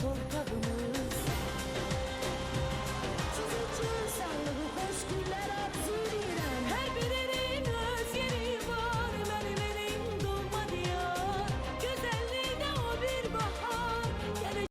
torpağımız. Siz için sağlığı hoş günler arzu edirəm. Her birinin öz yeri var, benim elim doğma diyar. Güzelliğine o bir bahar, gelecek.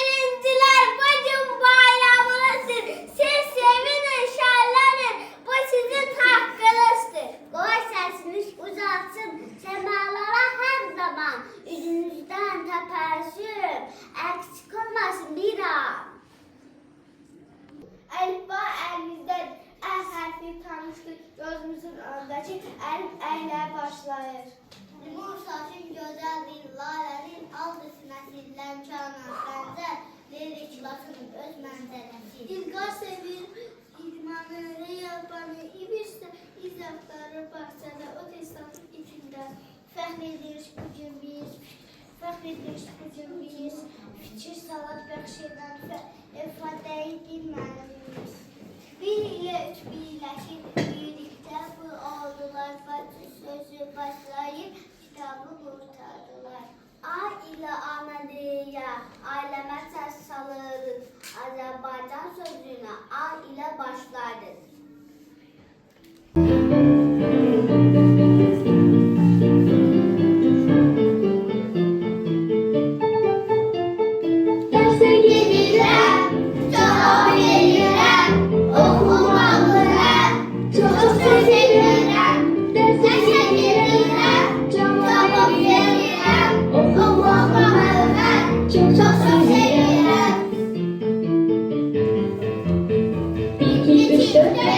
Öğrenciler bugün bayramınızdır. Siz sevinin, şenlenin. Bu sizin hakkınızdır. Koy sesiniz uzatsın semalara her zaman. Yüzünüzden tebessüm eksik olmasın bir an. Elifba elinizden el harfi tanıştır. Gözümüzün önündeki el ile başlayır. Limon saçın güzel bir lalenin aldısına sizden canan benzer. Lirik lasın öz mənzərəsi. İlqar sevir idmanı, yapanı, ibirsə izafları bahçədə, o testatın içində. Fəxr edirik bugün biz, fikir salat bəxş edən ifadeyi dinməlimiz. Bir ilə üç birləşir, birlikdə bu oldular, bacı sözü başlayıb, kitabı qurtardılar. Ay ilə anadiyyə, ailəmə səs salırıq, Azərbaycan sözünə ay ilə başlardır. Derse gelirəm, cavab verirəm, oxumağırəm, çox sevirəm. Derse gelirəm, cavab verirəm, oxumağırəm, çox sevirəm. 1, 2, 3, 4,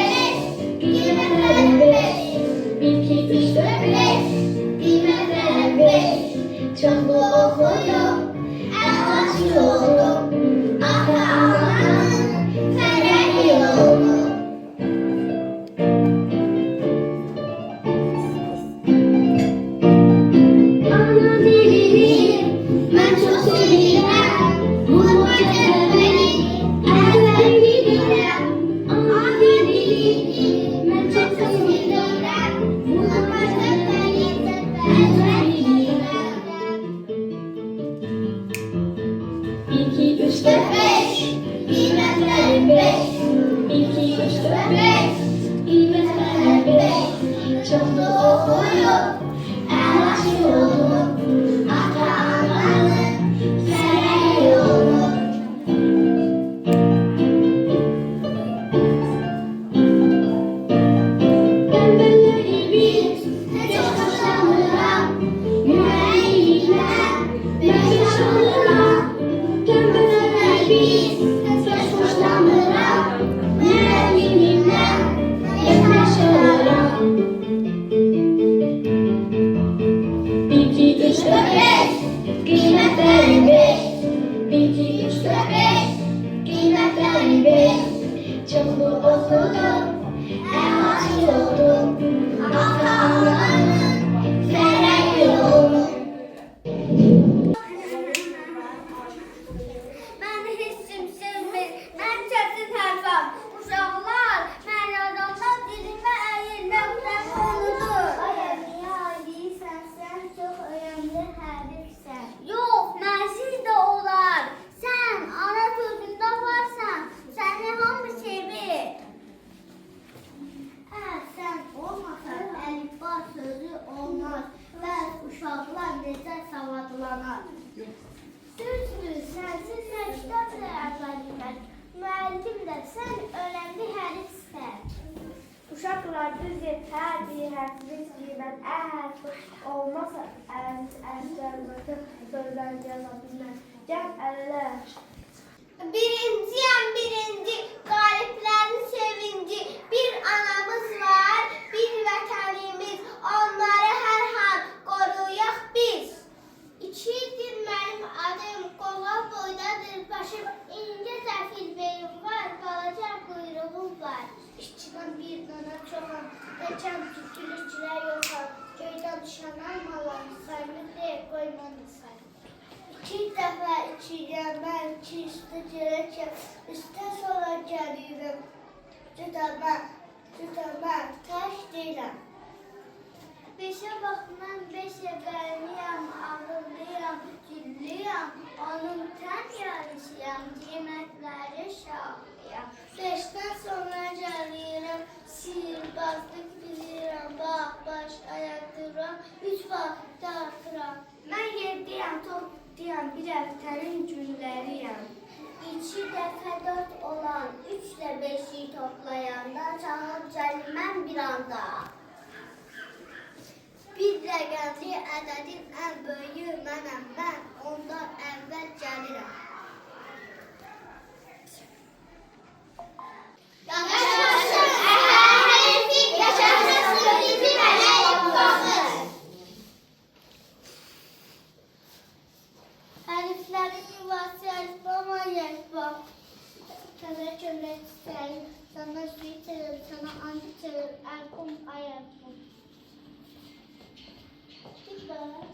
ki her bir harfimiz qiymət ə hərfi olmasa əncəlmətin sözdən yazabilməz. Gəl əllər. Birinciyəm birinci, qaliblərin sevinci. Bir anamız var, bir vətənimiz. Onları hər hal qoruyaq biz. İkidir mənim adım, qolğa boydadır başım. İncə zəfir beyim var, balaca quyruğum var. İşçidən bir dana çoxam, dəkəm tükülüklər yoxam. Göydən düşən almalar, sayılır deyək, qoymanı sayılır. İki dəfə içirəm, mən iki üstə gələkəm, üstə sonra gəlirəm. Cüdəmə, təş deyiləm. Beşə bax, mən beşə bəliyəm, ağıllıyam, güllüyəm. Onun tən yarışıyam, qiymətləri şahıyam. Beşdən sonra gəlirəm, sihirbazlıq bilirəm. Bax, baş, ayaq duram, üç vaxt dartıram. Mən yediyəm, toxdiyəm, bir həftənin günləriyəm. İki dəfə dörd olan, üçlə beşi toplayanda çağıb gəlməm bir anda. Bir rəqəmli ədədin ən böyüyü mənəm mən, ondan əvvəl gəlirəm. Yaşasın əhəlifi, yaşasın bizim əleyhbası. Əliflərin yuvası əlifbama yəlbam. Təzə kömrək istəyim, sana suyu çevir, sana anı çevir, əlkum ayəlkum.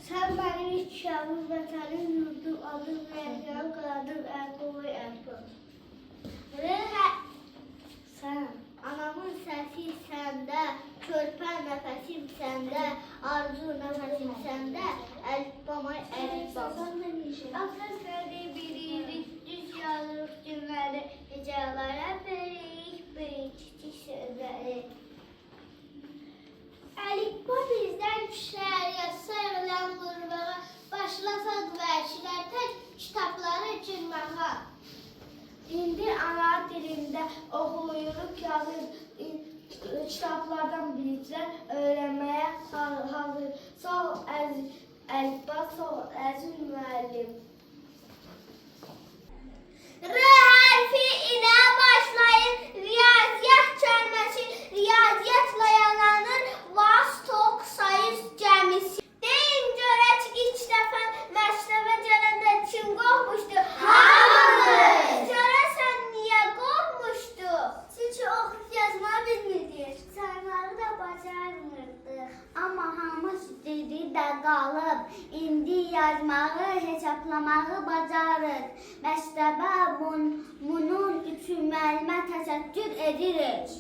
Sən mənim ikiyamın vətənin yurdu adım rəhəm qadım əlqovu əlqov. Sən, anamın səsi səndə, körpə nəfəsim səndə, arzu nəfəsim səndə, əlifbamay əlifbam. Afət verdi bilirik, düz yazırıq günləri, gecələrə böyük kiçik sözləri. Əlifba bizdən kişiləriyə sayılan qurbağa, başlasaq vəhşilər tək kitabları cırmağa. İndi ana dilində oxuyuruq, yazır, kitablardan biliklər öyrənməyə hazır. Sağ ol əlifba, sağ ol əziz müəllim. R hərfi ilə başlayır, riyaziyyat kəlməsi, riyaziyyatla yalanır, vas, tok, sayır cəmisi. Deyin görək ilk dəfə məktəbə gələndə kim qorxmuşdu? Hamımız! Görəsən niyə qorxmuşdu? Çünki oxuyub yazma bilmirdik, saymağı da bacarmırdıq. Amma hamımız dedi də qalıb, indi yazmağı, hesablamağı bacarır. Məktəbə bunun üçün müəllimə təşəkkür edirik.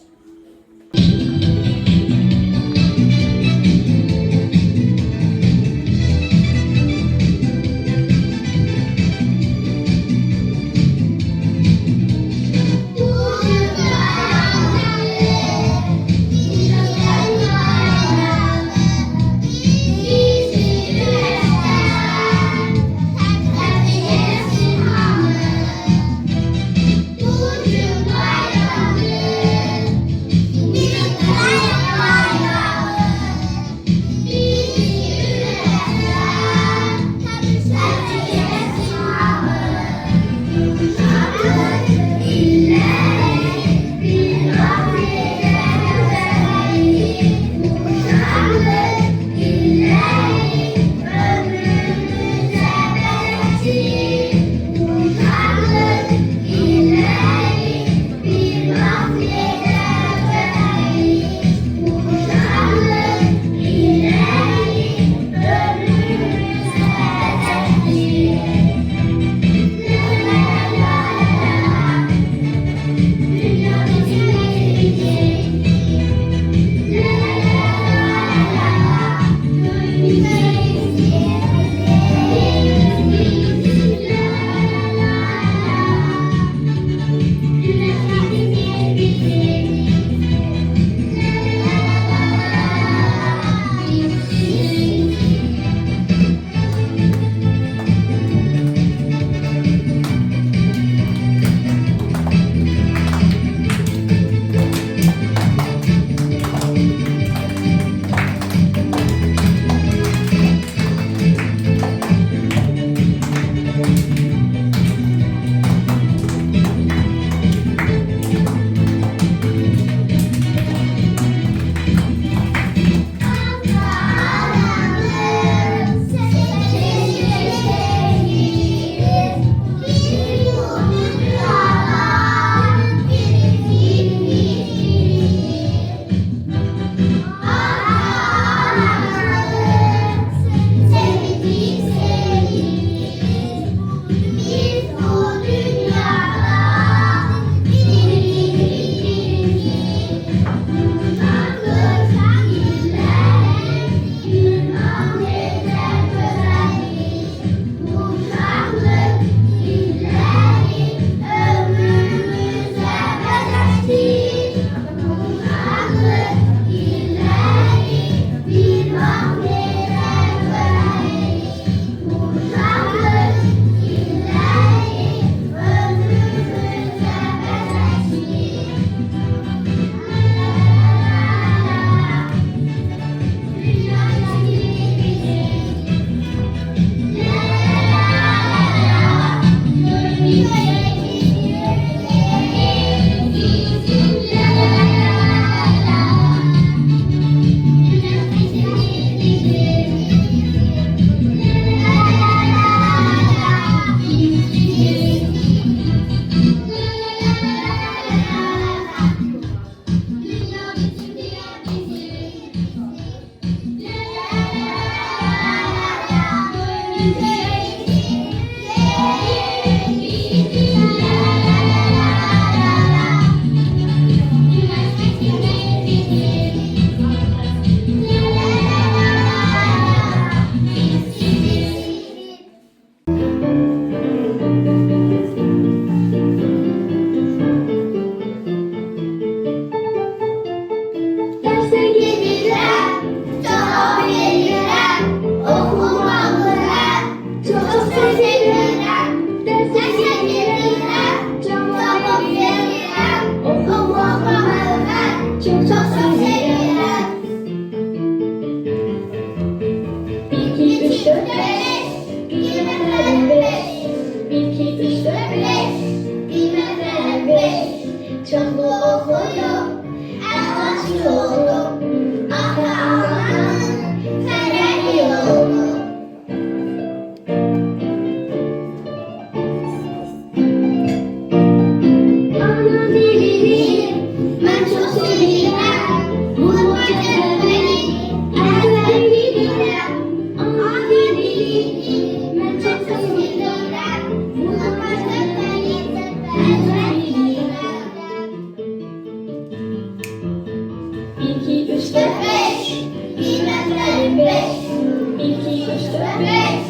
üç, dört, beş.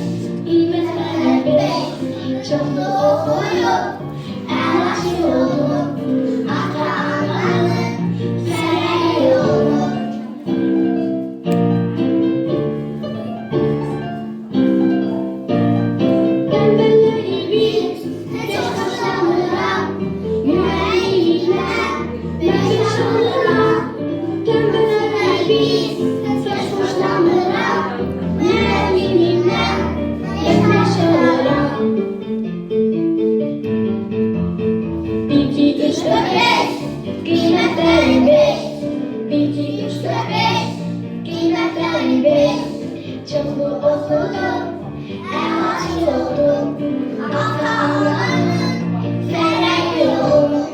Bilmezler beş. Çoklu okuyup en aşık oldum. Ata-ananın sereyi olur. Tembelleri biz hiç hoşlanmıram. Yüreğimle meşhur oluram. Tembelleri biz hiç hoşlanmıram. Yüreğimle meşhur oluram. Bir, iki, üç, dört, beş. Kıymetleri beş. Bir, iki, üç, dört, beş. Kıymetleri beş. Çoklu okudum. En aşık oldum. Ata-ananın sereyi olur.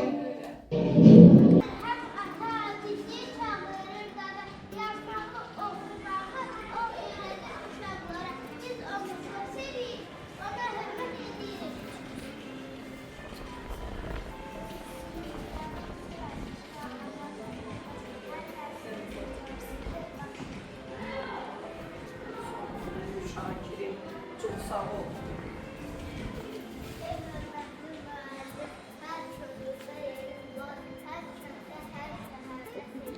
Hep ata ciddi çağırır dada. Yaprağı okurahı o iğnede uşaklara. Biz onunla seviyik. Ona hürmet edirik. Şakirim, çok sağ ol. Her çocukta yerim var. Her çöpte, her şehirde senin.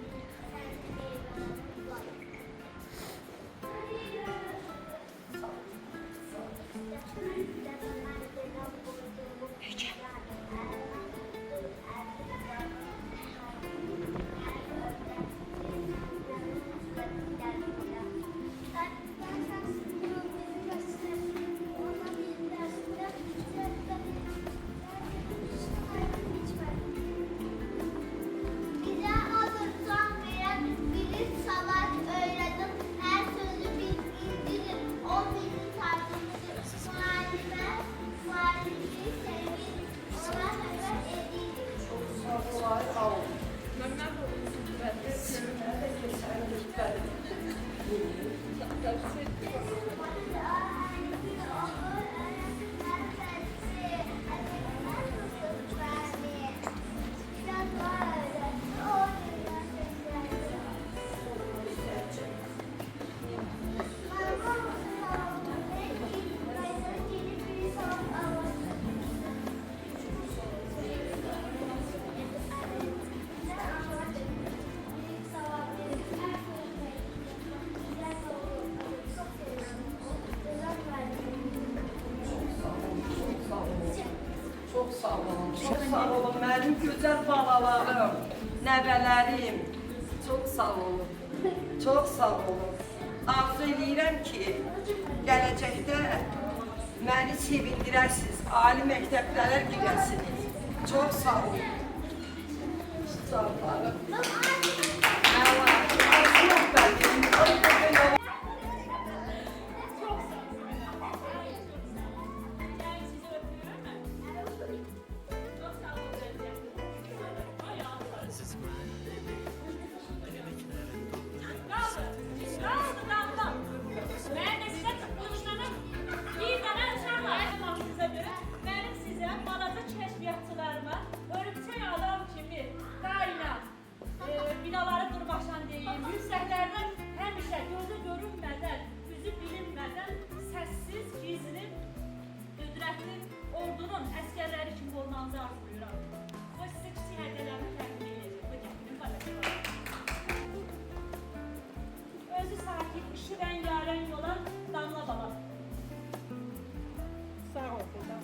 Sen eyvallah var. Bize alırsan veren bilir savaş öğrenim. Her sözü biz indirir. O bizim tarzımızdır. Muallime sevgili. Ona hürmet edilir. Çok sağ ol. Ben de seninle de geçerli benim. Çok sağ olun, çok sağ olun benim güzel balalarım, nəvələrim. Çok sağ olun, çok sağ olun. Arzu edirəm ki, gələcəkdə məni sevindirəsiniz, ali məktəblərə girəsiniz. Çok sağ olun. Sağ olun. Allah, Allah bənim. Benim size balaca kəşfiyyatçılarıma örümcək adam kimi qaynaq, binaları qurbaşan deyim, yüksəklərdən həmişə gözü görünmədən, üzü bilinmədən, səssiz, gizli, qüdrətli ordunun əskərləri kimi olmanızı arzulayıram. Bu sizə kiçik hədiyyələrimi təqdim edəcək. Bu gətirin balacalar. Özü sakit, işi rəngarəng olan damla bala. Sağ ol kızım.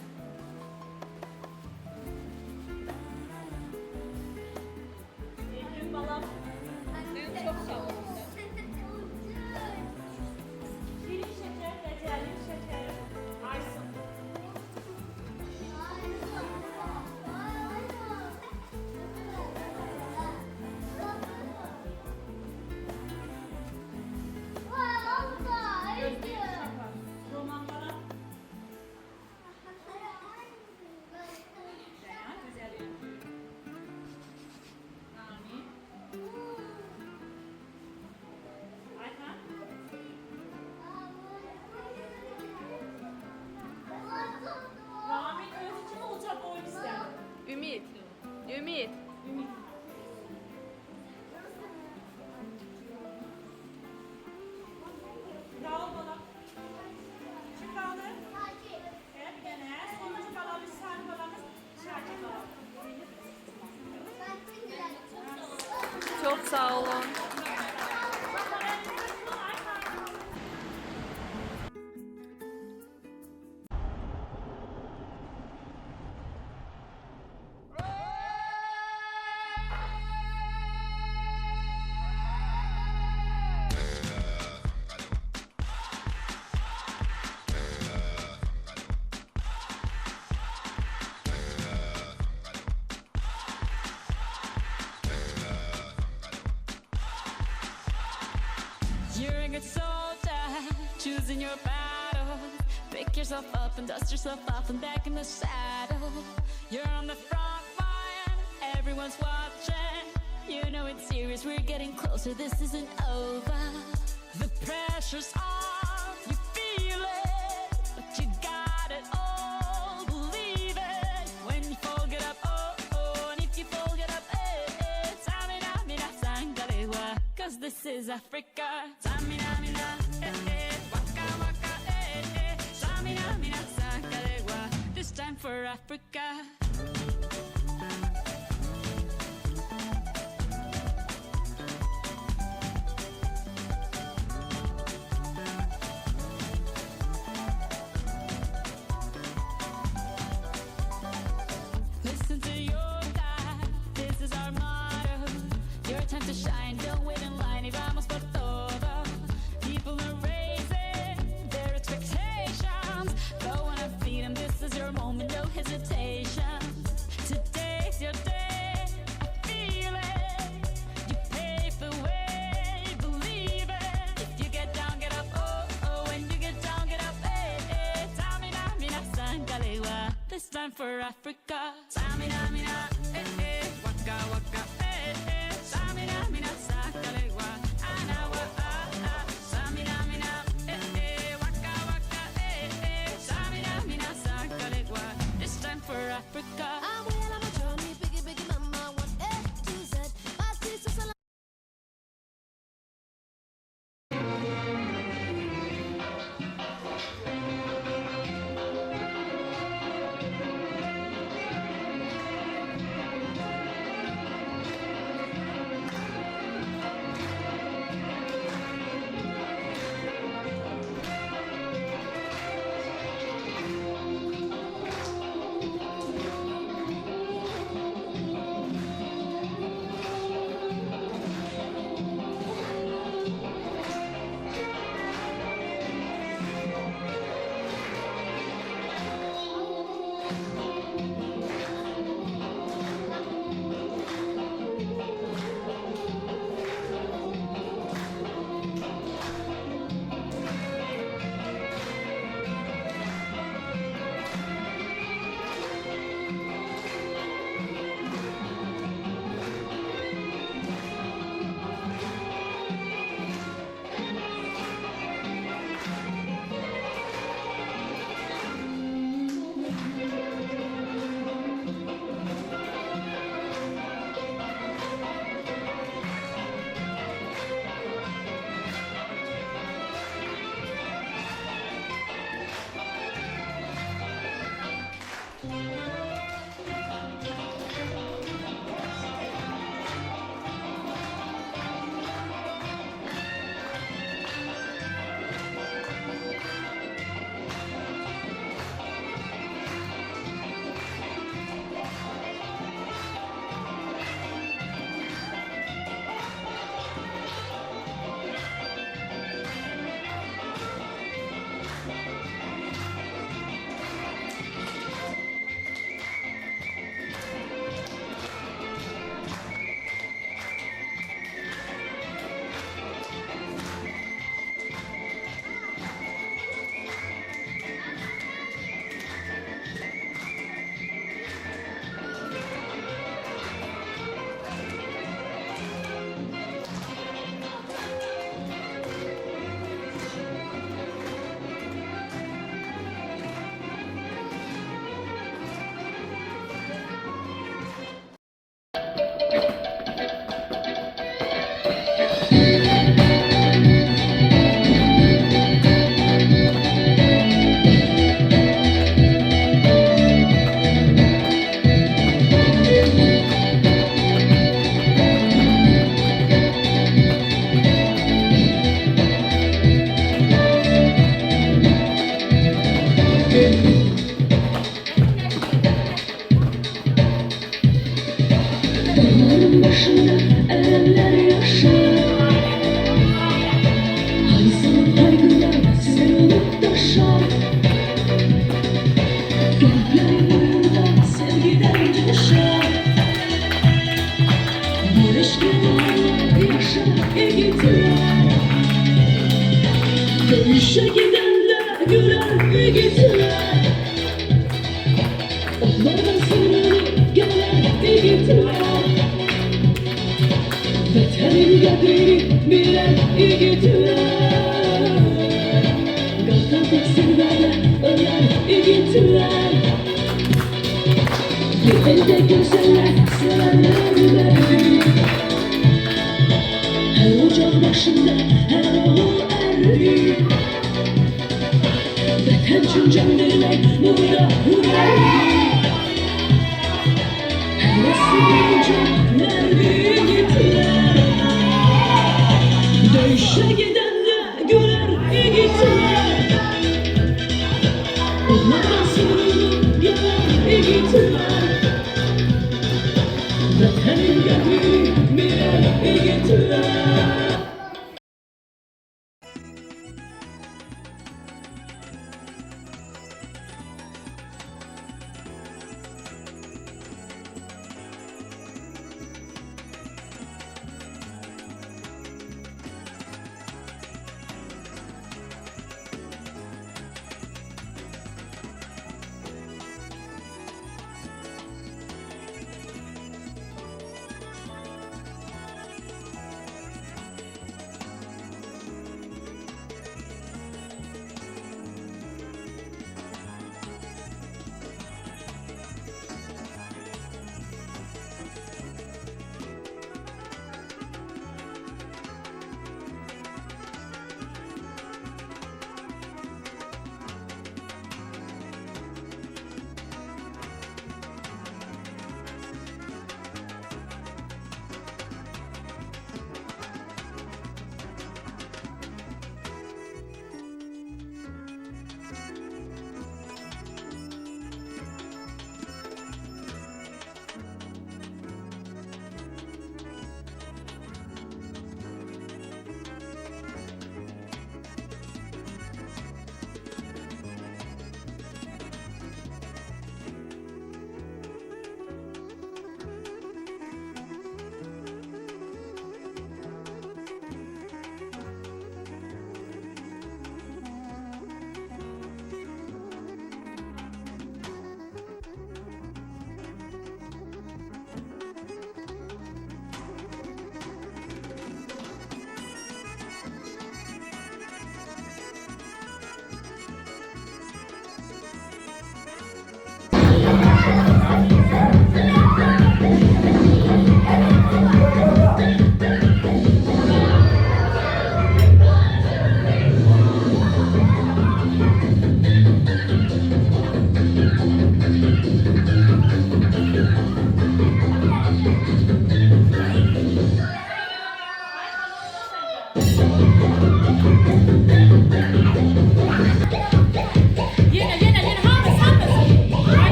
Sevgilim balam. Çok sağ ol. Şirin şeker, reçelli şeker, Aysun. Sağ olun. You're a good soldier, choosing your battle. Pick yourself up and dust yourself off and back in the saddle. You're on the front line, everyone's watching. You know it's serious, we're getting closer, this isn't over. The pressure's on, you feel it, but you got it all, believe it. When you fall, get up, oh, oh, and if you fall, get up, eh, eh. Tamina, mina, sangalewa, 'cause this is Africa. Tamina, mina, eh, eh, waka, waka, eh, eh. Tamina, mina, sangalewa, this time for Africa. Listen to your God, this is our motto. Your time to shine, don't wait in line, y vamos por todo. People are raising their expectations. Go on and feed them, this is your moment, no hesitation. Today's your day, I feel it. You pave the way, believe it. If you get down, get up, oh, oh. When you get down, get up, eh, eh. Tamina, mina, sangalewa, this time for Africa. Tamina, mina, eh, eh. Waka, waka, eh, eh. Tamina, mina, sangalewa, anawa, ah, ah. Tamina, mina, eh, eh. Waka, waka, eh, eh. Tamina, mina, sangalewa, this time for Africa. I'm well on my journey, biggie, biggie, mama, 1 A to Z. Artist is a Dövüşe gidenler güler gittiler. Onlardan sıyrılıp gelen gittiler. Veterin kadrini bilen gittiler. Gazdan tekstillerle ölen gittiler. Bir elde güzeller sevenler verdi. Her ocak başında her oğul erdi. Vatan için can vermek burada verdi. Her nesil can verdi gittiler. Dövüşe gidenler güler gittiler. Onlardan sıyrılıp gelen gittiler. Vatanın kadrini bilen gittiler.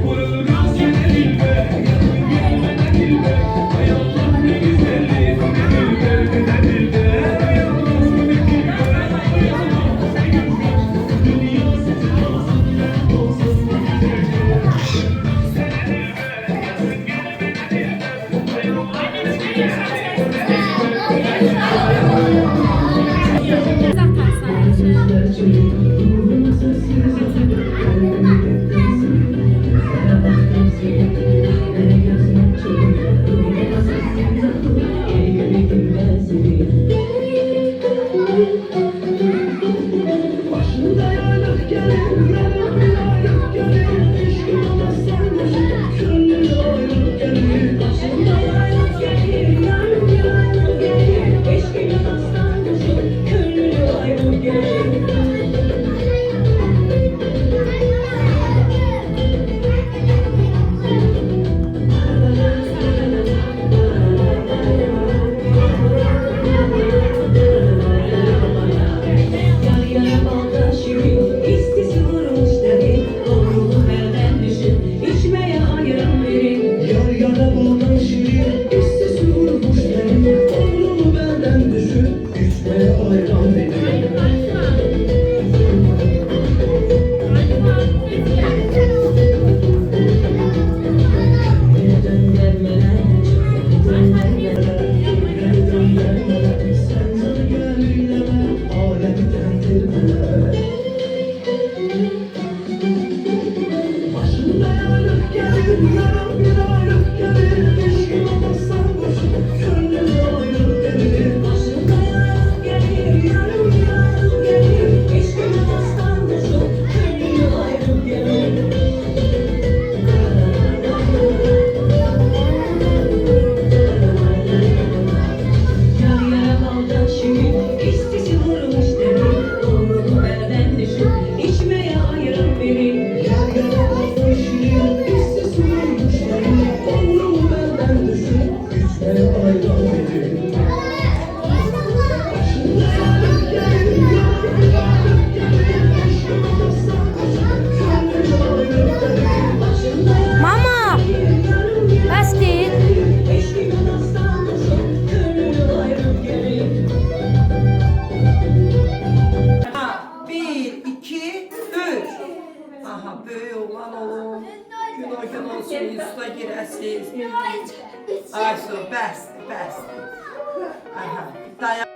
Vururuz gelir be, gelmeden ilbe. Hay Allah ne güzellik. yola girəsiniz. Aysu, bəsdir, bəsdir. Aha, dayan.